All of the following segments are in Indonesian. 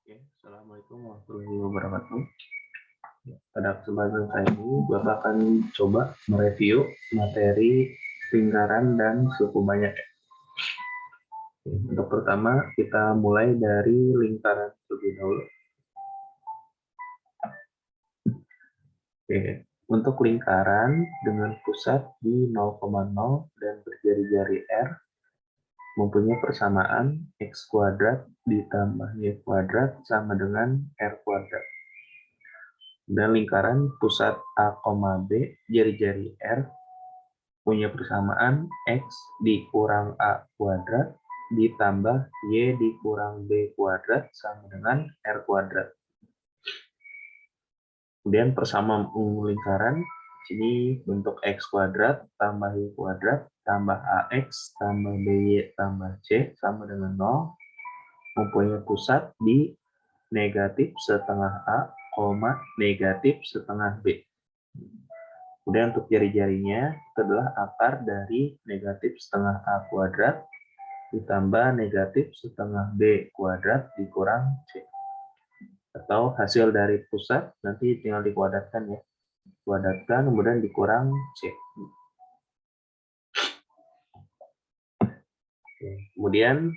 Oke, Assalamualaikum warahmatullahi wabarakatuh. Pada kesempatan kali ini, Bapak akan coba mereview materi lingkaran dan suku banyak. Untuk pertama, kita mulai dari lingkaran terlebih dahulu. Oke, untuk lingkaran dengan pusat di 0,0 dan berjari-jari R, mempunyai persamaan X kuadrat ditambah Y kuadrat sama dengan R kuadrat. Dan lingkaran pusat A, B, jari-jari R punya persamaan X dikurang A kuadrat ditambah Y dikurang B kuadrat sama dengan R kuadrat. Kemudian persamaan lingkaran, sini bentuk X kuadrat tambah Y kuadrat tambah AX tambah BY tambah C sama dengan 0, mempunyai pusat di negatif setengah A, negatif setengah B. Kemudian untuk jari-jarinya itu adalah akar dari negatif setengah A kuadrat ditambah negatif setengah B kuadrat dikurang C. Atau hasil dari pusat nanti tinggal dikuadratkan ya. Kuadratkan kemudian dikurang C. Kemudian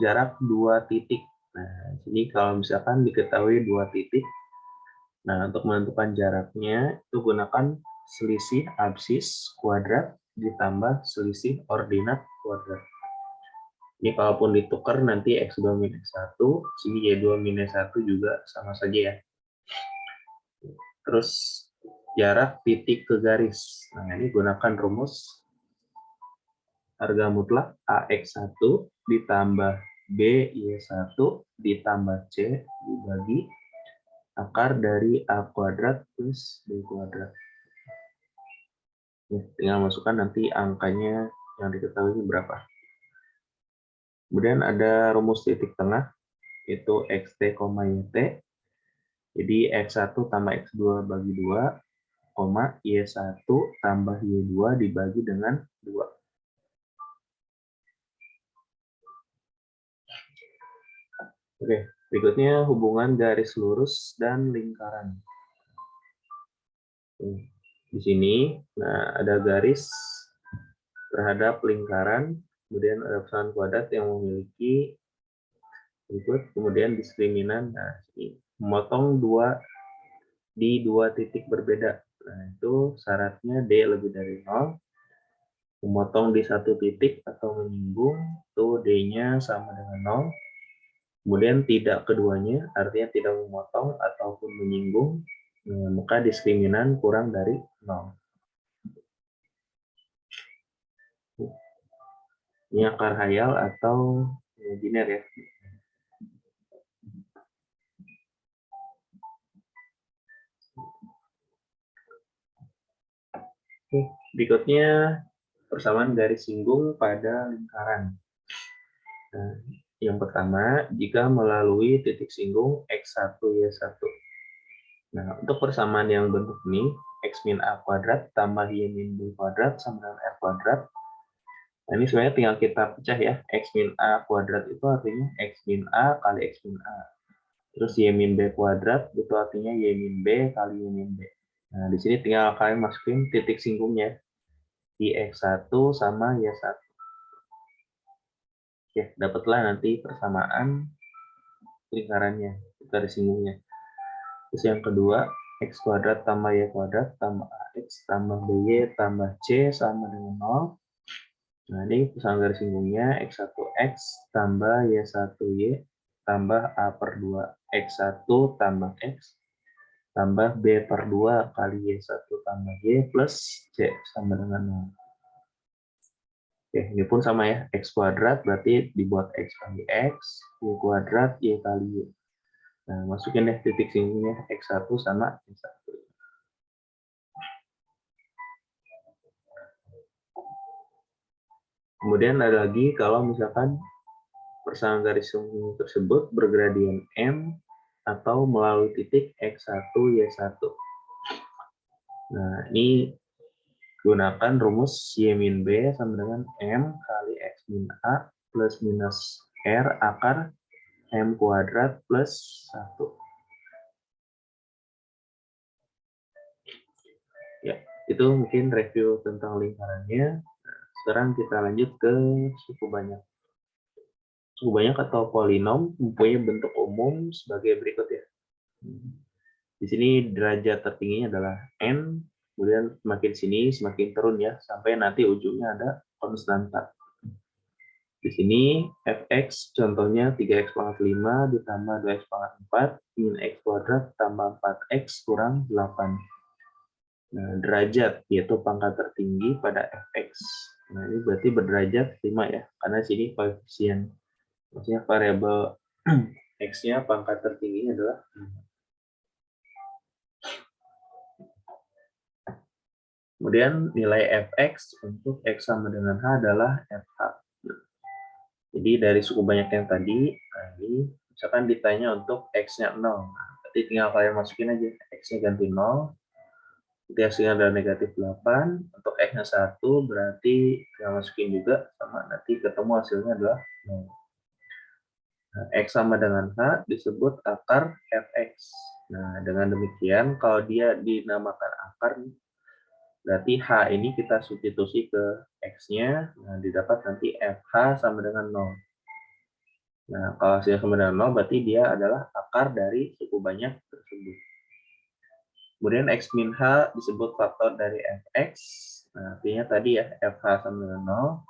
jarak 2 titik. Nah, ini kalau misalkan diketahui 2 titik, nah untuk menentukan jaraknya itu gunakan selisih absis kuadrat ditambah selisih ordinat kuadrat. Ini kalaupun ditukar nanti X2 minus 1, sini Y2 minus 1 juga sama saja ya. Terus jarak titik ke garis. Nah, ini gunakan rumus harga mutlak AX1 ditambah BY1 ditambah C dibagi akar dari A kuadrat plus B kuadrat. Ya, tinggal masukkan nanti angkanya yang diketahui berapa. Kemudian ada rumus titik tengah, yaitu xt, yt. Jadi x1 tambah x2 bagi 2, y1 tambah y2 dibagi dengan 2. Oke, berikutnya hubungan garis lurus dan lingkaran. Di sini, nah ada garis terhadap lingkaran, kemudian ada persamaan kuadrat yang memiliki berikut, kemudian diskriminan. Nah, ini memotong di dua titik berbeda. Nah, itu syaratnya D lebih dari 0. Memotong di satu titik atau menyinggung, itu D-nya sama dengan 0. Kemudian tidak keduanya, artinya tidak memotong ataupun menyinggung, maka diskriminan kurang dari 0. Ini akar hayal atau imajiner ya. Oke, berikutnya persamaan garis singgung pada lingkaran. Nah, yang pertama, jika melalui titik singgung X1, Y1. Nah, untuk persamaan yang bentuk ini, X min A kuadrat tambah Y min B kuadrat sama dengan R kuadrat. Nah, ini sebenarnya tinggal kita pecah ya. X min A kuadrat itu artinya X min A kali X min A. Terus Y min B kuadrat itu artinya Y min B kali Y min B. Nah, di sini tinggal kalian masukin titik singgungnya di X1 sama Y1. Oke, dapatlah nanti persamaan lingkarannya, garis singgungnya. Terus yang kedua, X kuadrat tambah Y kuadrat tambah AX tambah BY tambah C sama dengan 0. Nah, ini persamaan garis singgungnya X1X tambah Y1Y tambah A per 2 X1 tambah X tambah B per 2 kali Y1 tambah Y plus C sama dengan 0. Oke, ini pun sama ya, X kuadrat berarti dibuat X kali X, Y kuadrat, Y kali Y. Nah, masukin deh titik singgungnya X1 sama Y1. Kemudian ada lagi kalau misalkan persamaan garis singgung tersebut bergradian M atau melalui titik X1, Y1. Nah, ini gunakan rumus Y min B sama dengan M kali X min A plus minus R akar M kuadrat plus 1. Ya, itu mungkin review tentang lingkarannya. Nah, sekarang kita lanjut ke suku banyak. Suku banyak atau polinom mempunyai bentuk umum sebagai berikut ya. Di sini derajat tertingginya adalah n, kemudian semakin sini semakin turun ya, sampai nanti ujungnya ada konstanta. Di sini fx contohnya 3x pangkat 5 ditambah 2x pangkat 4 min x kuadrat tambah 4x kurang 8. Nah, derajat yaitu pangkat tertinggi pada fx. Nah, ini berarti berderajat 5 ya, karena sini koefisien, maksudnya variabel x-nya pangkat tertingginya adalah 5. Kemudian nilai fx untuk x sama dengan h adalah fh. Jadi dari suku banyak yang tadi, nah ini misalkan ditanya untuk x-nya 0. Nah, berarti tinggal kalian masukin aja, x-nya ganti 0. Jadi hasilnya adalah negatif 8. Untuk x-nya 1 berarti tinggal masukin juga, sama nanti ketemu hasilnya adalah 0. Nah, x sama dengan h disebut akar fx. Nah, dengan demikian kalau dia dinamakan akar, berarti H ini kita substitusi ke X-nya, nah didapat nanti FH sama dengan 0. Nah, kalau hasilnya sama dengan 0, berarti dia adalah akar dari suku banyak tersebut. Kemudian X min H disebut faktor dari Fx. Nah, artinya tadi ya, FH sama dengan 0.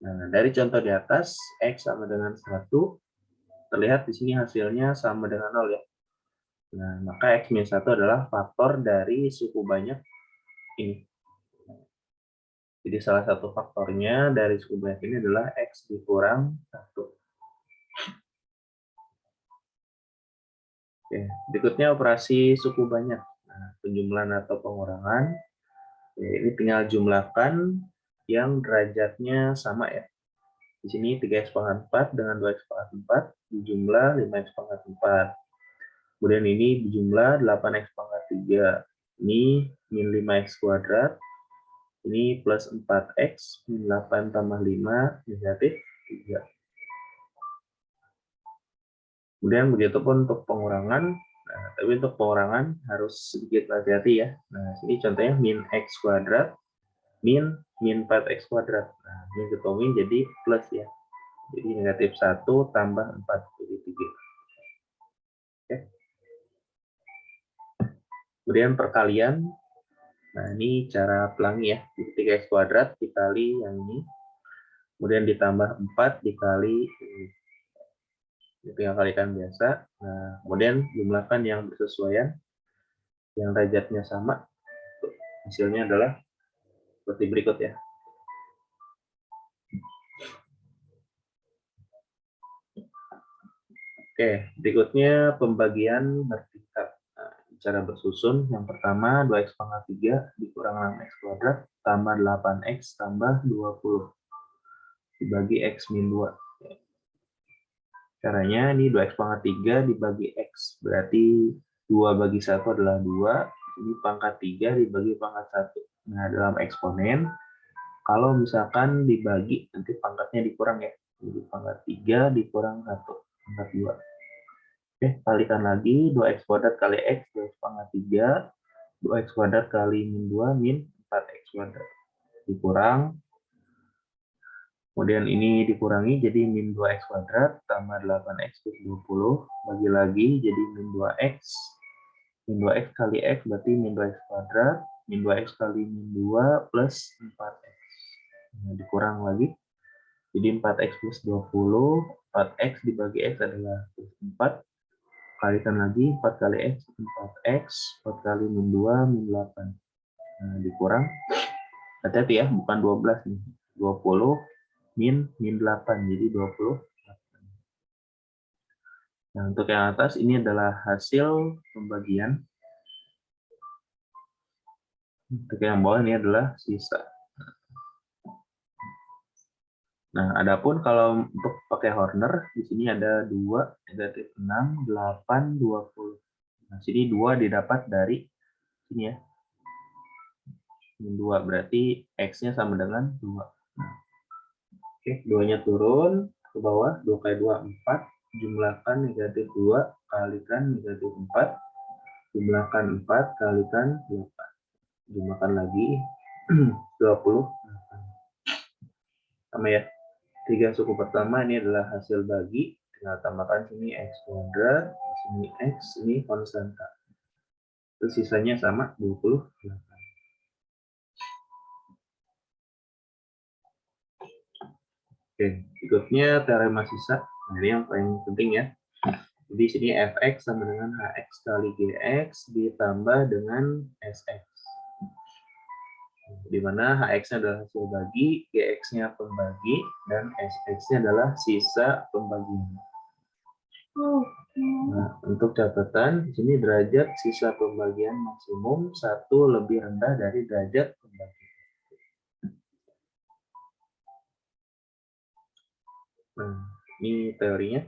Nah, dari contoh di atas, X sama dengan 1. Terlihat di sini hasilnya sama dengan 0 ya. Nah, maka X min 1 adalah faktor dari suku banyak ini. Jadi salah satu faktornya dari suku banyak ini adalah X dikurang 1. Oke, berikutnya operasi suku banyak. Nah, penjumlahan atau pengurangan. Oke, ini tinggal jumlahkan yang derajatnya sama ya. Di sini 3x pangkat 4 dengan 2x pangkat 4 dijumlah 5x pangkat 4. Kemudian ini dijumlah 8x pangkat 3. Ini min 5x kuadrat. Ini plus 4x, min 8 tambah 5, negatif 3. Kemudian begitu pun untuk pengurangan. Nah, tapi untuk pengurangan harus sedikit hati-hati ya. Nah, sini contohnya min x kuadrat, min 4x kuadrat. Nah, ini ketemu jadi plus ya. Jadi negatif 1 tambah 4, jadi 3. Oke. Kemudian perkalian. Nah, ini cara pelangi ya. Jadi 3x kuadrat dikali yang ini. Kemudian ditambah 4 dikali ini. Itu yang kalikan biasa. Nah, kemudian jumlahkan yang bersesuaian, yang derajatnya sama. Hasilnya adalah seperti berikut ya. Oke, berikutnya pembagian vertikal. Nah, cara bersusun, yang pertama 2x pangkat 3 dikurang 6x kuadrat tambah 8x tambah 20 dibagi x min 2. Caranya ini 2x pangkat 3 dibagi x, berarti 2 bagi 1 adalah 2, ini pangkat 3 dibagi pangkat 1. Nah, dalam eksponen, kalau misalkan dibagi, nanti pangkatnya dikurang ya. Jadi pangkat 3 dikurang 1, pangkat 2. Oke, kalikan lagi, 2x kuadrat kali x, 2x pangkat 3, 2x kuadrat kali min 2, min 4x kuadrat. Dikurang, kemudian ini dikurangi jadi min 2x kuadrat tambah 8x plus 20, bagi lagi jadi min 2x. Min 2x kali x berarti min 2x kuadrat, min 2x kali min 2 plus 4x. Nah, dikurang lagi, jadi 4x plus 20, 4x dibagi x adalah plus 4. Kalikan lagi, 4 kali x, 4x, 4 kali min 2, min 8. Nah, dikurang, hati-hati ya, bukan 12 nih, 20 min 8, jadi 20. Nah, untuk yang atas ini adalah hasil pembagian. Untuk yang bawah ini adalah sisa. Nah, adapun kalau untuk pakai Horner, di sini ada 2, negatif 6, 8, 20. Nah, sini 2 didapat dari sini ya. 2 berarti X-nya sama dengan 2. Nah, oke, 2-nya turun ke bawah, 2 kali 2, 4. jumlahkan negatif 2 kalikan negatif 4, jumlahkan 4 kalikan 8. Jumlahkan lagi 28. Sama ya. 3 suku pertama ini adalah hasil bagi. Tinggal tambahkan sini X kuadrat, sini X, ini konstanta. Terus sisanya sama 28. Oke, berikutnya teorema sisa. Nah, ini yang paling penting ya. Jadi sini fx sama dengan hx kali gx ditambah dengan sx. Di mana hx-nya adalah hasil bagi, gx-nya pembagi, dan sx-nya adalah sisa pembagian. Nah, untuk catatan, di sini derajat sisa pembagian maksimum 1 lebih rendah dari derajat pembagian. Nah, ini teorinya.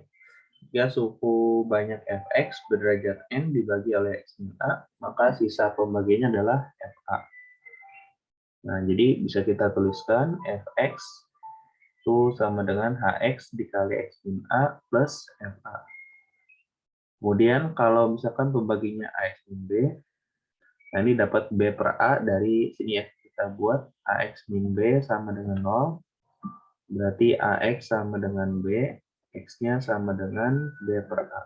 Jika suku banyak fx berderajat n dibagi oleh x min a, maka sisa pembagiannya adalah fa. Nah, jadi bisa kita tuliskan fx itu sama dengan hx dikali x min a plus fa. Kemudian kalau misalkan pembaginya ax min b, nah ini dapat b per a dari sini ya. Kita buat ax min b sama dengan 0, berarti ax sama dengan b, x-nya sama dengan b per a.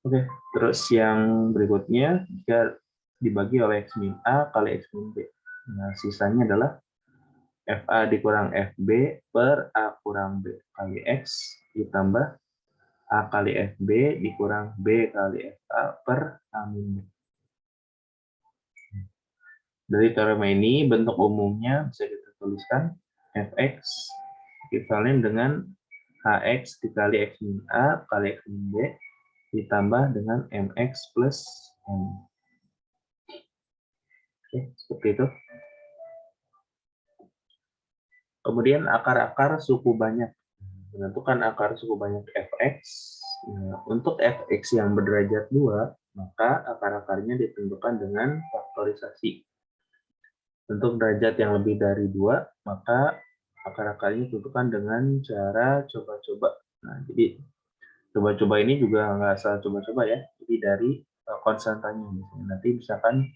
Oke, terus yang berikutnya, jika dibagi oleh x min a kali x min b. Nah, sisanya adalah fa dikurang fb per a kurang b kali x ditambah a kali fb dikurang b kali fa per a min b. Dari teorema ini, bentuk umumnya bisa kita tuliskan fx ekivalen dengan hx dikali x min a kali x min b ditambah dengan mx plus m. Oke, seperti itu. Kemudian akar-akar suku banyak. Menentukan akar suku banyak fx. Nah, untuk fx yang berderajat 2, maka akar-akarnya ditentukan dengan faktorisasi. Untuk derajat yang lebih dari 2, maka akar-akarnya ditentukan dengan cara coba-coba. Nah, jadi coba-coba ini juga nggak asal coba-coba ya. Jadi dari konstantanya. Nanti misalkan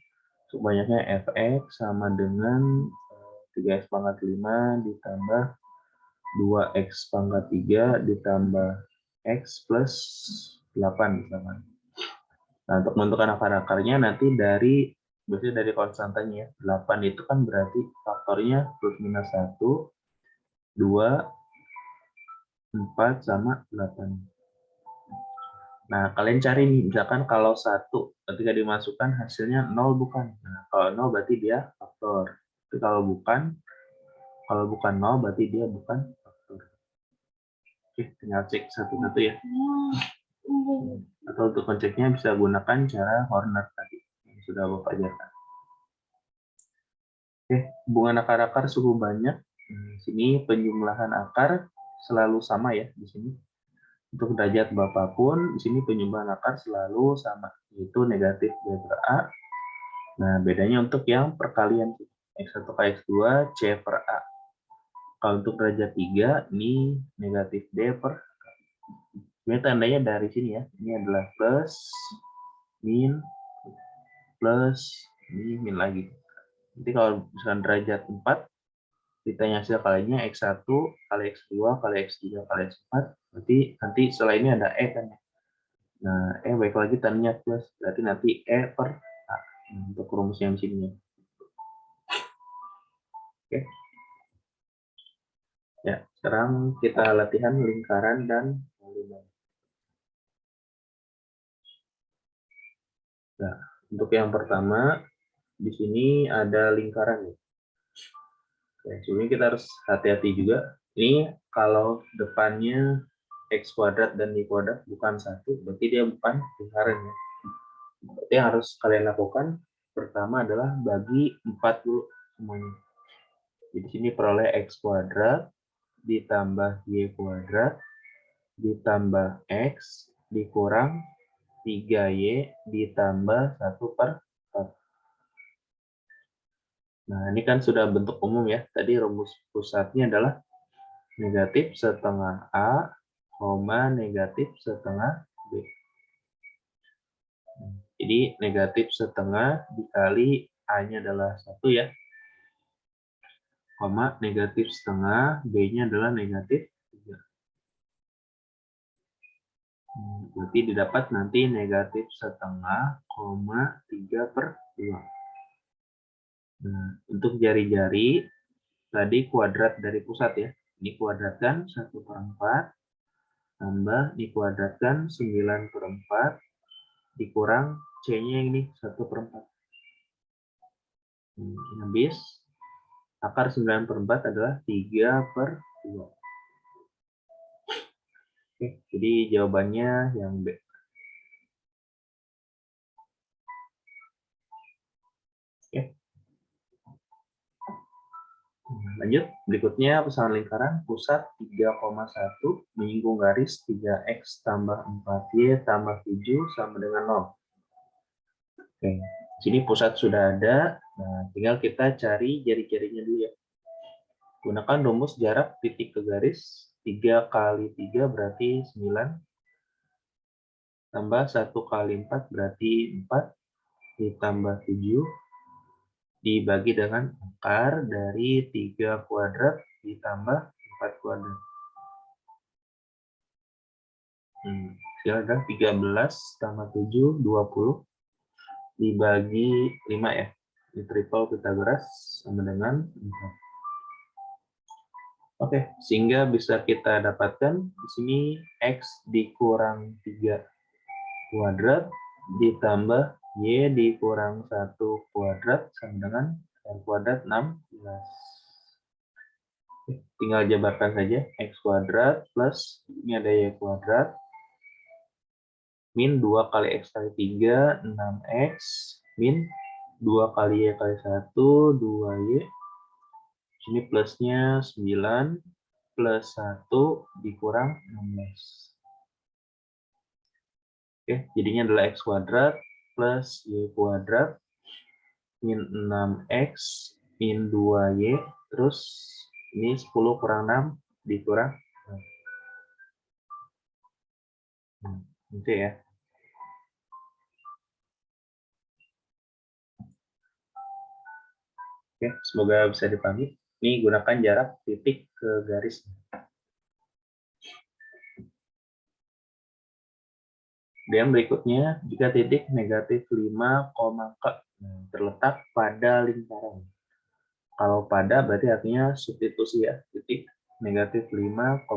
banyaknya fx sama dengan 3x pangkat 5 ditambah 2x pangkat 3 ditambah x plus 8 misalkan. Nah, untuk menentukan akar-akarnya nanti biasanya dari konstantanya. 8 itu kan berarti faktornya plus minus 1, 2, 4, sama 8. Nah, kalian cari nih, misalkan kalau 1 ketika dimasukkan hasilnya 0 bukan. Nah, kalau 0 berarti dia faktor. Tapi kalau bukan 0 berarti dia bukan faktor. Oke, tinggal cek satu-satu ya. Atau untuk ngeceknya bisa gunakan cara Horner tadi yang sudah Bapak ajarkan. Oke, hubungan akar-akar suku banyak. Di sini penjumlahan akar selalu sama ya di sini. Untuk derajat berapapun, di sini penjumlahan akar selalu sama, yaitu negatif B per A. Nah, bedanya untuk yang perkalian X1 kali X2 C per A. Kalau untuk derajat 3, ini negatif D per A. Ini tandanya dari sini ya. Ini adalah plus, min, plus, ini min lagi. Nanti kalau misalkan derajat 4, ditanya hasil kalinya X1 kali X2 kali X3 kali X4, berarti nanti setelah ini ada E kan ya. Nah, E baik lagi tandanya plus, berarti nanti E per A. Untuk rumusnya di sini. Oke. Ya, sekarang kita latihan lingkaran dan polinom. Nah, untuk yang pertama, di sini ada lingkaran ya. Ya, sebelumnya kita harus hati-hati juga. Ini kalau depannya x kuadrat dan y kuadrat bukan 1, berarti dia bukan lingkaran ya. Berarti yang harus kalian lakukan pertama adalah bagi 4 dulu semuanya. Jadi sini peroleh x kuadrat ditambah y kuadrat ditambah x dikurang 3y ditambah 1 per 4. Nah, ini kan sudah bentuk umum ya. Tadi rumus pusatnya adalah negatif setengah A, negatif setengah B. Jadi negatif setengah dikali A-nya adalah 1 ya, negatif setengah, B-nya adalah negatif 3. Berarti didapat nanti negatif setengah, 3/2. Nah, untuk jari-jari, tadi kuadrat dari pusat ya. Ini kuadratkan 1/4, tambah dikuadratkan 9/4, dikurang C-nya ini 1/4. Habis, akar 9/4 adalah 3/2. Oke, jadi jawabannya yang B. Oke. Lanjut, berikutnya pesanan lingkaran pusat 3,1 menyinggung garis 3x tambah 4y tambah 7 sama dengan 0. Oke, sini pusat sudah ada. Nah, tinggal kita cari jari-jarinya dulu ya. Gunakan rumus jarak titik ke garis. 3 kali 3 berarti 9. Tambah 1 kali 4 berarti 4. Ditambah 7. Dibagi dengan akar dari 3 kuadrat ditambah 4 kuadrat. Hasilnya adalah 13 tambah 7, 20. Dibagi 5 ya. Ini triple Pythagoras sama dengan 4. Oke, sehingga bisa kita dapatkan di sini X dikurang 3 kuadrat ditambah Y dikurang 1 kuadrat sama dengan R kuadrat 16. Tinggal jabarkan saja. X kuadrat plus, ini ada Y kuadrat, min 2 kali X kali 3, 6X, min 2 kali Y kali 1, 2Y. Sini plusnya 9 plus 1 dikurang 16. Oke, jadinya adalah X kuadrat plus Y kuadrat min 6X min 2Y, terus ini 10 kurang 6 dikurang 6. Oke ya. Oke, semoga bisa dipahami. Ini gunakan jarak titik ke garis. Dan berikutnya, jika titik negatif 5, K terletak pada lingkaran. Kalau pada berarti artinya substitusi ya, titik negatif 5, K.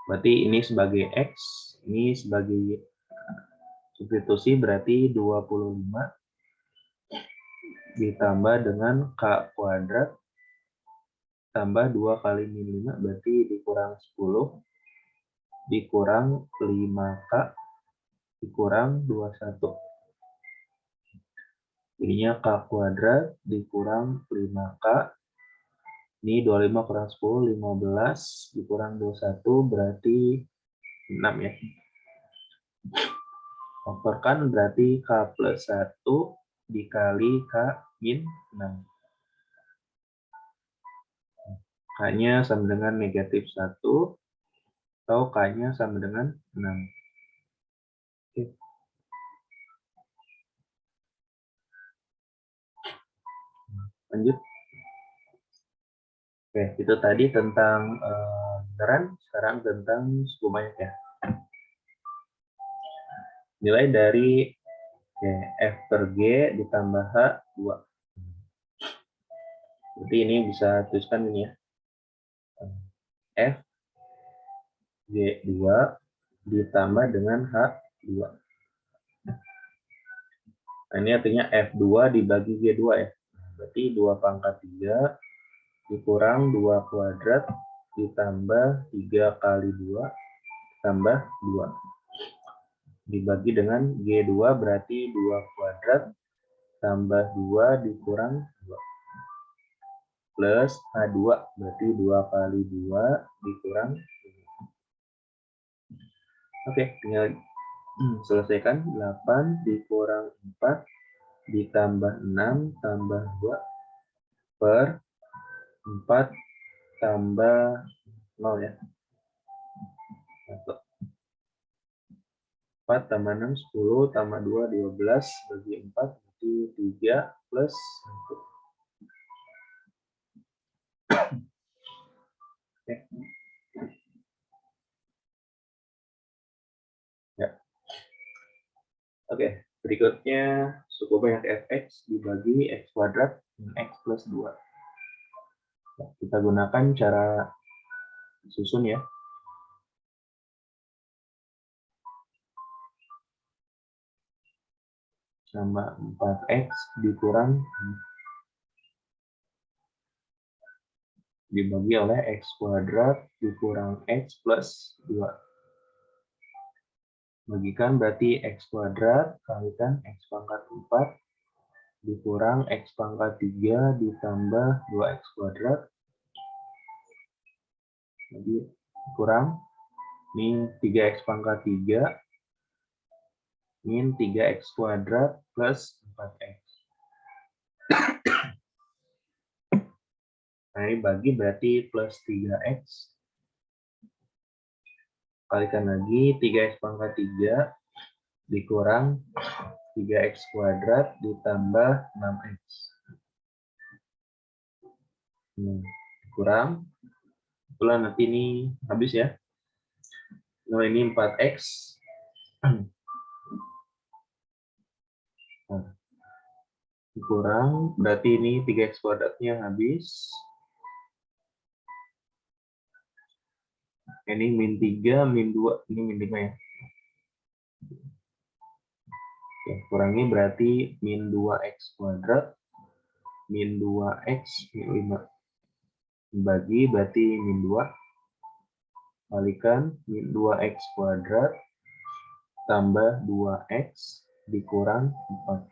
Berarti ini sebagai X, ini sebagai substitusi berarti 25 ditambah dengan K kuadrat tambah 2 kali min 5 berarti dikurang 10 dikurang 5K dikurang 21. Jadinya K kuadrat dikurang 5K. Ini 25 kurang 10, 15 dikurang 21 berarti 6 ya. Faktorkan berarti K plus 1 dikali K min 6. K-nya sama dengan negatif 1 atau K-nya sama dengan 6. Oke. Lanjut. Oke, itu tadi tentang lingkaran, sekarang tentang suku banyak ya. Nilai dari F per G ditambah H 2. Jadi ini bisa tuliskan ini ya. F G2 ditambah dengan H2. Nah, ini artinya F2 dibagi G2 ya. Berarti 2 pangkat 3 dikurang 2 kuadrat ditambah 3 kali 2 tambah 2. Dibagi dengan G2 berarti 2 kuadrat tambah 2 dikurang 2. Plus H2 berarti 2 kali 2 dikurang 2. Oke, tinggal selesaikan. 8 dikurang 4 ditambah 6 tambah 2 per 4 tambah 0 ya. 4 tambah 6, 10, tambah 2, 12, bagi 4, berarti 3 plus 1. Oke. Ya. Oke, berikutnya suku banyak fx dibagi x kuadrat min x plus 2. Nah, kita gunakan cara susun ya. Sama 4x dikurang dibagi oleh x kuadrat dikurang x plus 2. Bagikan berarti x kuadrat kalikan x pangkat 4 dikurang x pangkat 3 ditambah 2x kuadrat. Jadi kurang min 3x pangkat 3 min 3x kuadrat plus 4x. Nah, ini bagi berarti plus 3x. Kalikan lagi 3x pangkat 3 dikurang 3x kuadrat ditambah 6x. Kurang. Itulah nanti ini habis ya. Nah, ini 4x. Nah, kurang, berarti ini 3x kuadratnya habis. Ini min 3, min 2, ini min 5 ya. Oke, kurangi berarti min 2x kuadrat, min 2x, min 5. Bagi berarti min 2. Kalikan min 2x kuadrat tambah 2x dikurang 4.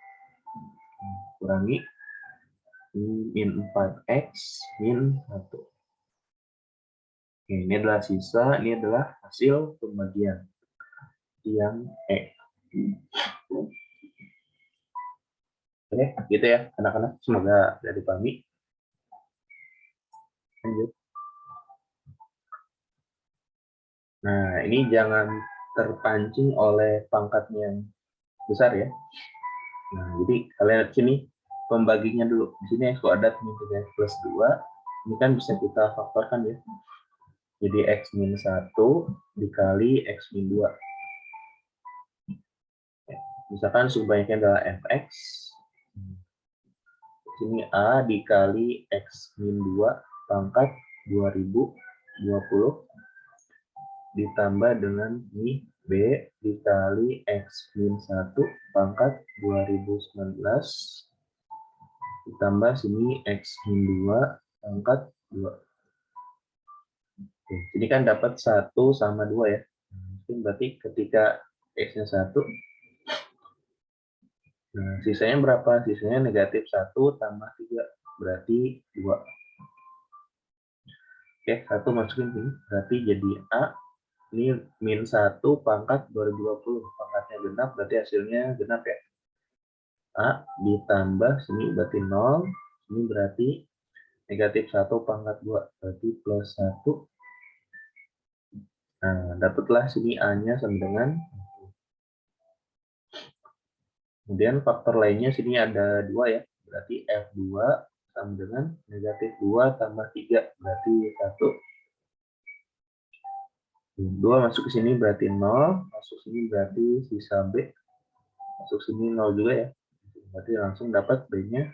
Kurangi min 4x min 1. Oke, ini adalah sisa, ini adalah hasil pembagian yang E. Oke, gitu ya anak-anak. Semoga sudah dipahami. Lanjut. Nah, ini jangan terpancing oleh pangkatnya yang besar ya. Nah, jadi kalian lihat sini pembaginya dulu. Di sini x kuadrat min 3x plus 2. Ini kan bisa kita faktorkan ya. Jadi x min 1 dikali x min 2. Misalkan suku banyaknya adalah fx. Sini A dikali X min 2 pangkat 2020 ditambah dengan ini B dikali X min 1 pangkat 2019 ditambah sini X min 2 pangkat 2. Oke, ini kan dapat 1 sama 2 ya. Mungkin berarti ketika X-nya 1, nah, sisanya berapa? Sisanya negatif 1 tambah 3, berarti 2. Oke, 1 masukin sini, berarti jadi A, ini min 1 pangkat 2020, pangkatnya genap, berarti hasilnya genap ya. A ditambah, sini berarti 0, ini berarti negatif 1 pangkat 2, berarti plus 1. Nah, dapatlah sini A-nya sama dengan 1. Kemudian faktor lainnya sini ada 2 ya, berarti F2 sama dengan negatif 2 tambah 3, berarti 1. 2 masuk ke sini berarti 0, masuk sini berarti sisa B, masuk sini 0 juga ya, berarti langsung dapat B-nya.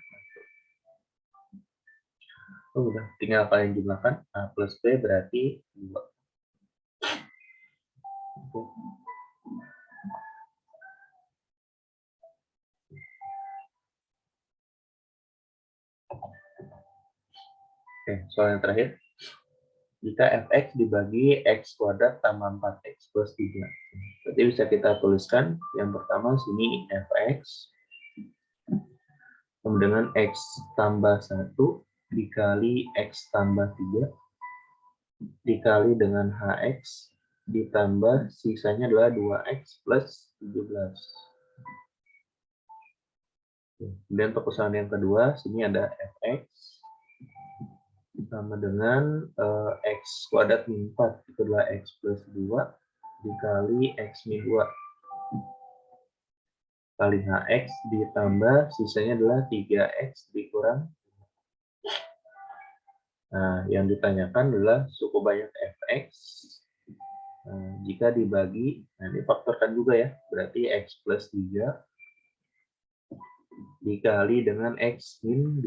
Oh, udah, tinggal kalian jumlahkan. A plus B berarti 2. Oke, soal yang terakhir. Jika fx dibagi x kuadrat tambah 4x plus 3. Berarti bisa kita tuliskan yang pertama sini fx dengan x tambah 1 dikali x tambah 3 dikali dengan hx ditambah sisanya adalah 2x plus 17. Kemudian untuk usaha yang kedua, sini ada fx sama dengan X kuadrat min 4. Itu adalah X plus 2 dikali X min 2. Kali HX ditambah sisanya adalah 3X dikurang. Nah, yang ditanyakan adalah suku banyak Fx. Nah, jika dibagi, nah ini faktorkan juga ya, berarti X plus 3 dikali dengan X min 2.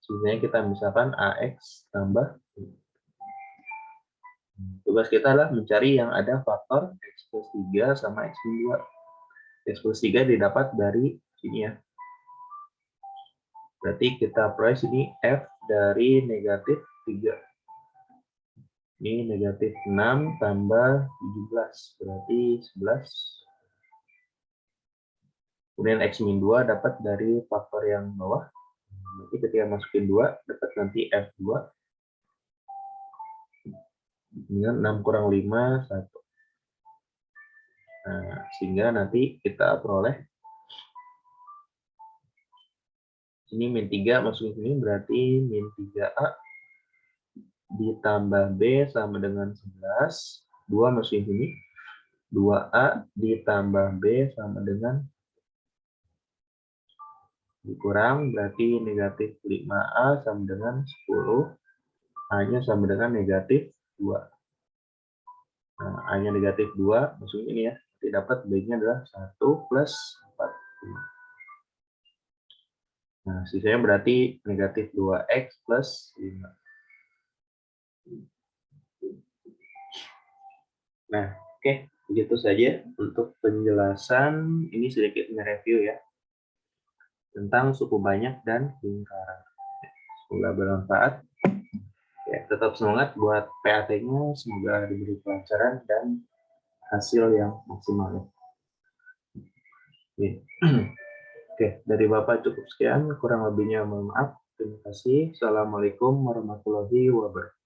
Sehingga kita misalkan AX tambah. Tugas kita adalah mencari yang ada faktor X plus 3 sama X min 2. X plus 3 didapat dari sini ya. Berarti kita peroleh sini F dari negatif 3. Ini negatif 6 tambah 17. Berarti 11. Kemudian X min 2 dapat dari faktor yang bawah. Berarti ketika masukin 2, dapat nanti F2. Dengan 6 kurang 5, 1. Nah, sehingga nanti kita peroleh ini min 3 masukin sini berarti min 3A ditambah B sama dengan 11. 2 masukin sini. 2A ditambah B sama dengan dikurang berarti negatif 5A sama dengan 10. A-nya sama dengan negatif 2. Nah, A-nya negatif 2 masukin ini ya. Nanti dapat B-nya adalah 1 plus 4. Nah, sisanya berarti negatif 2X plus 5. Nah, oke. Begitu saja untuk penjelasan. Ini sedikit nge-review ya. Tentang suku banyak dan lingkaran. Semoga bermanfaat. Ya, tetap semangat buat PAT-nya. Semoga diberi kelancaran dan hasil yang maksimal. Oke. Oke, dari Bapak cukup sekian. Kurang lebihnya mohon maaf. Terima kasih. Assalamualaikum warahmatullahi wabarakatuh.